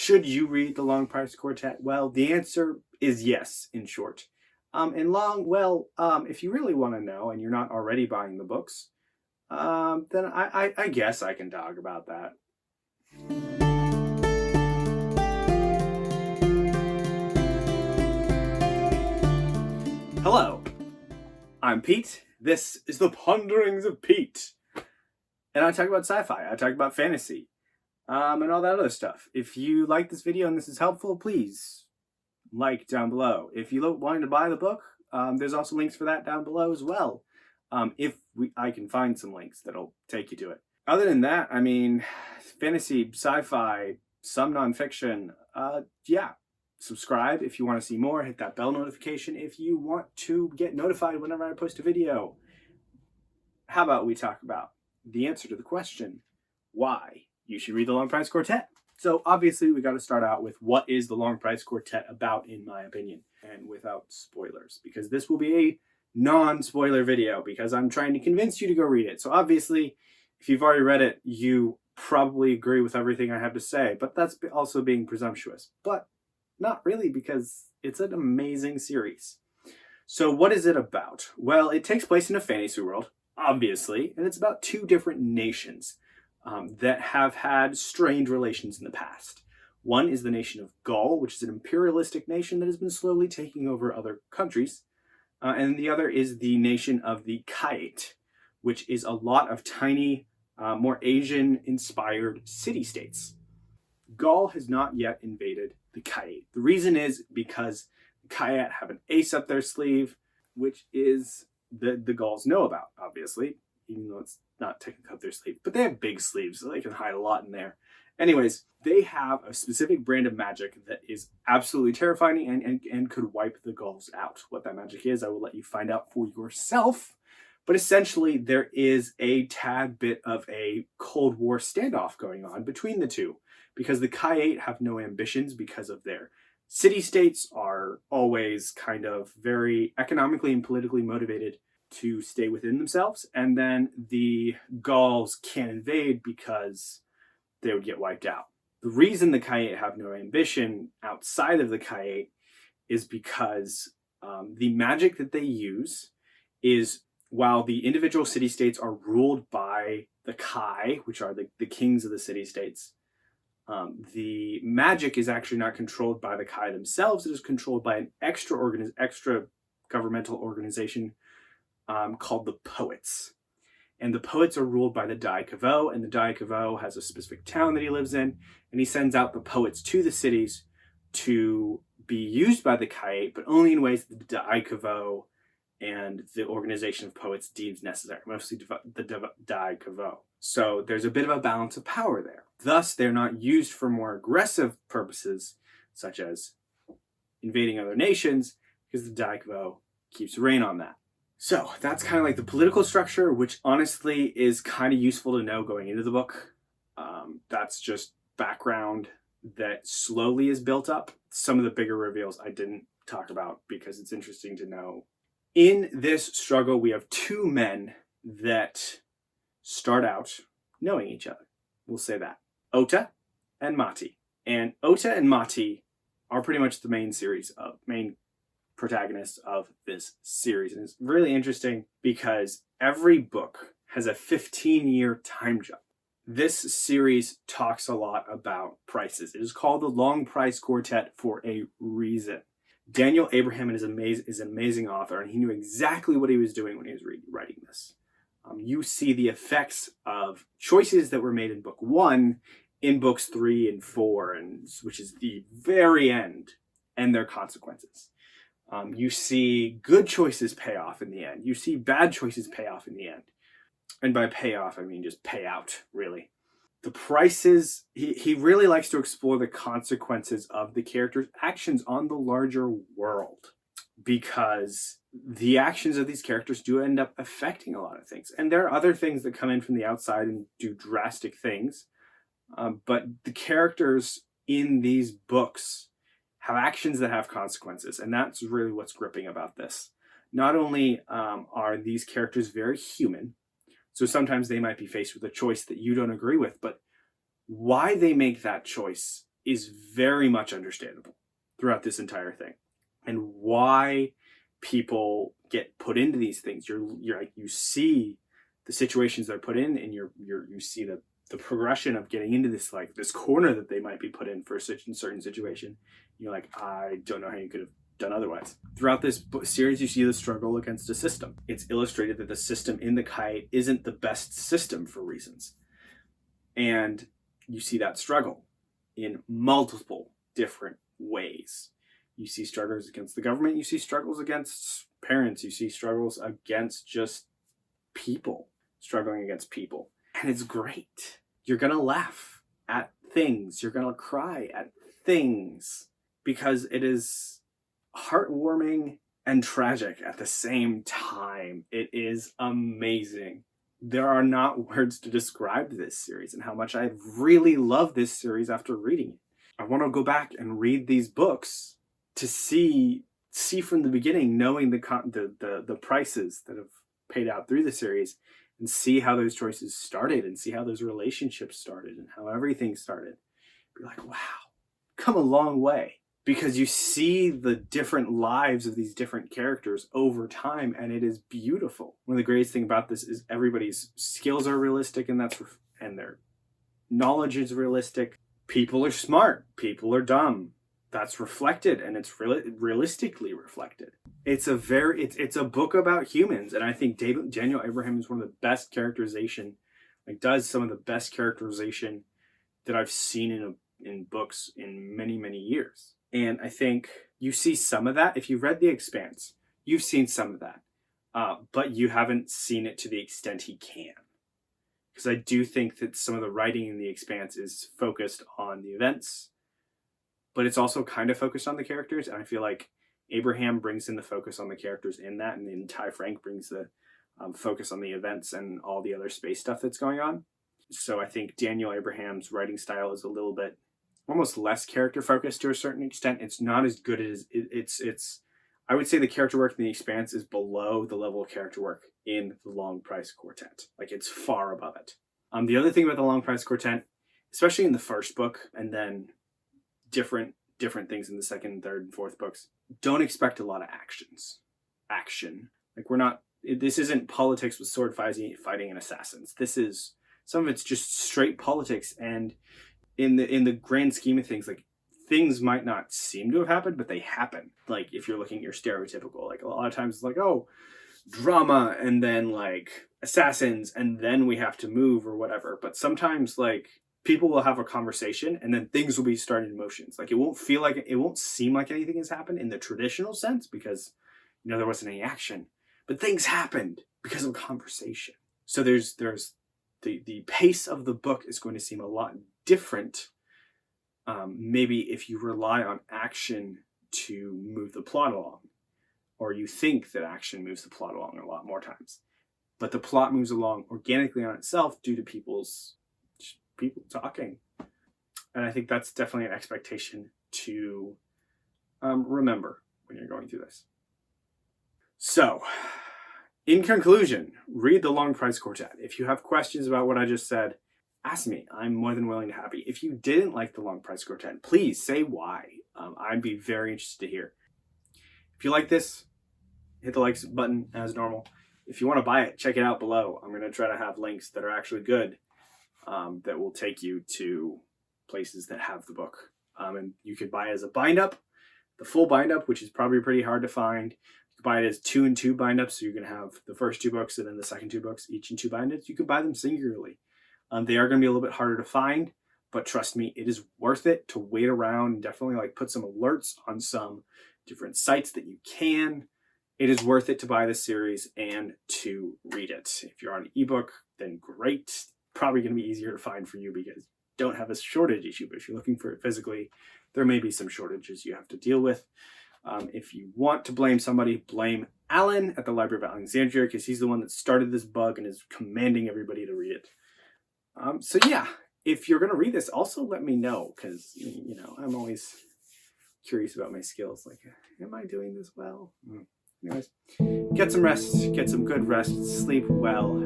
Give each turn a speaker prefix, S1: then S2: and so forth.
S1: Should you read The Long Price Quartet? Well, the answer is yes, in short. And long, well, if you really want to know and you're not already buying the books, then I guess I can talk about that. Hello, I'm Pete. This is the Ponderings of Pete. And I talk about sci-fi, I talk about fantasy, and all that other stuff. If you like this video and this is helpful, please like down below. If you wanted to buy the book, there's also links for that down below as well. I can find some links that'll take you to it. Other than that, I mean, fantasy, sci-fi, some nonfiction, yeah. Subscribe if you want to see more. Hit that bell notification if you want to get notified whenever I post a video. How about we talk about the answer to the question, why you should read The Long Price Quartet? So obviously we got to start out with what is The Long Price Quartet about, in my opinion, and without spoilers, because this will be a non-spoiler video because I'm trying to convince you to go read it. So obviously, if you've already read it, you probably agree with everything I have to say, but that's also being presumptuous. But not really, because it's an amazing series. So what is it about? Well, it takes place in a fantasy world, obviously, and it's about two different nations that have had strained relations in the past. One is the nation of Gaul, which is an imperialistic nation that has been slowly taking over other countries. And the other is the nation of the Quartet, which is a lot of tiny, more Asian-inspired city-states. Gaul has not yet invaded the Quartet. The reason is because the Quartet have an ace up their sleeve, which is the Gauls know about, obviously, even though it's not technically up their sleeve. But they have big sleeves, so they can hide a lot in there. Anyways, they have a specific brand of magic that is absolutely terrifying and could wipe the Gauls out. What that magic is, I will let you find out for yourself. But essentially, there is a tad bit of a Cold War standoff going on between the two, because the Quartet have no ambitions because of their city-states are always kind of very economically and politically motivated to stay within themselves. And then the Gauls can't invade because they would get wiped out. The reason the Quartet have no ambition outside of the Quartet is because the magic that they use is, while the individual city-states are ruled by the Kai, which are the kings of the city-states, the magic is actually not controlled by the Kai themselves. It is controlled by an extra governmental organization called the Poets. And the Poets are ruled by the Dai Kavo, and the Dai Kavo has a specific town that he lives in, and he sends out the Poets to the cities to be used by the Quartet, but only in ways that the Dai Kavo and the organization of Poets deems necessary, mostly the Dai Kavo. So there's a bit of a balance of power there. Thus, they're not used for more aggressive purposes, such as invading other nations, because the Dai Kavo keeps reign on that. So that's kind of like the political structure, which honestly is kind of useful to know going into the book. That's just background that slowly is built up. Some of the bigger reveals I didn't talk about because it's interesting to know. In this struggle, we have two men that start out knowing each other. We'll say that. Ota and Mati. And Ota and Mati are pretty much the main protagonists of this series. And it's really interesting because every book has a 15-year time jump. This series talks a lot about prices. It is called The Long Price Quartet for a reason. Daniel Abraham is an amazing author, and he knew exactly what he was doing when he was writing this. You see the effects of choices that were made in book 1 in books 3 and 4, which is the very end, and their consequences. You see good choices pay off in the end. You see bad choices pay off in the end. And by pay off, I mean just pay out, really. The prices, he really likes to explore the consequences of the characters' actions on the larger world, because the actions of these characters do end up affecting a lot of things. And there are other things that come in from the outside and do drastic things. But the characters in these books have actions that have consequences. And that's really what's gripping about this. Not only are these characters very human, so sometimes they might be faced with a choice that you don't agree with, but why they make that choice is very much understandable throughout this entire thing, and why people get put into these things. You're like, you see the situations they're put in, and you see the progression of getting into this, like, this corner that they might be put in for such a certain situation. You're like, I don't know how you could have done otherwise. Throughout this series, you see the struggle against a system. It's illustrated that the system in the Kite isn't the best system for reasons. And you see that struggle in multiple different ways. You see struggles against the government, you see struggles against parents, you see struggles against just people, struggling against people. And it's great. You're gonna laugh at things, you're gonna cry at things, because it is heartwarming and tragic at the same time. It is amazing. There are not words to describe this series and how much I really love this series after reading it. I want to go back and read these books to see from the beginning, knowing the prices that have paid out through the series, and see how those choices started, and see how those relationships started, and how everything started. Be like, wow, come a long way. Because you see the different lives of these different characters over time, and it is beautiful. One of the greatest things about this is everybody's skills are realistic, and and their knowledge is realistic. People are smart, people are dumb. That's reflected, and it's realistically reflected. It's a book about humans, and I think Daniel Abraham is one of the best characterization, does some of the best characterization that I've seen in books in many, many years. And I think you see some of that. If you've read The Expanse, you've seen some of that. But you haven't seen it to the extent he can. Because I do think that some of the writing in The Expanse is focused on the events, but it's also kind of focused on the characters. And I feel like Abraham brings in the focus on the characters in that, and then Ty Frank brings the focus on the events and all the other space stuff that's going on. So I think Daniel Abraham's writing style is a little bit almost less character focused to a certain extent. It's not as good as it's I would say the character work in The Expanse is below the level of character work in the Long Price Quartet. Like, it's far above it. The other thing about the Long Price Quartet, especially in the first book, and then different things in the second, third, and fourth books, don't expect a lot of action. Like, this isn't politics with sword fighting and assassins. This is, some of it's just straight politics, and in the grand scheme of things, like, things might not seem to have happened, but they happen. Like, if you're looking at your stereotypical, like, a lot of times it's like, oh, drama, and then, like, assassins, and then we have to move or whatever. But sometimes, like, people will have a conversation, and then things will be started in motions. Like, it won't seem like anything has happened in the traditional sense, because, there wasn't any action. But things happened because of conversation. So there's the pace of the book is going to seem a lot different, maybe if you rely on action to move the plot along, or you think that action moves the plot along a lot more times. But the plot moves along organically on itself due to people talking. And I think that's definitely an expectation to remember when you're going through this. So, in conclusion, read the Long Price Quartet. If you have questions about what I just said, ask me. I'm more than willing to have you. If you didn't like the Long Price Quartet, please say why. I'd be very interested to hear. If you like this, hit the like button as normal. If you want to buy it, check it out below. I'm going to try to have links that are actually good, that will take you to places that have the book. And you could buy it as a bind-up, the full bind-up, which is probably pretty hard to find. You can buy it as 2 and 2 bind-ups, so you're going to have the first 2 books and then the second 2 books, each in 2 bind-ups. You can buy them singularly. They are going to be a little bit harder to find, but trust me, it is worth it to wait around and definitely put some alerts on some different sites that you can. It is worth it to buy this series and to read it. If you're on an ebook, then great. Probably going to be easier to find for you because you don't have a shortage issue, but if you're looking for it physically, there may be some shortages you have to deal with. If you want to blame somebody, blame Alan at the Library of Alexandria, because he's the one that started this bug and is commanding everybody to read it. So yeah, if you're going to read this, also let me know, because, I'm always curious about my skills. Like, am I doing this well? Anyways, get some rest, get some good rest, sleep well,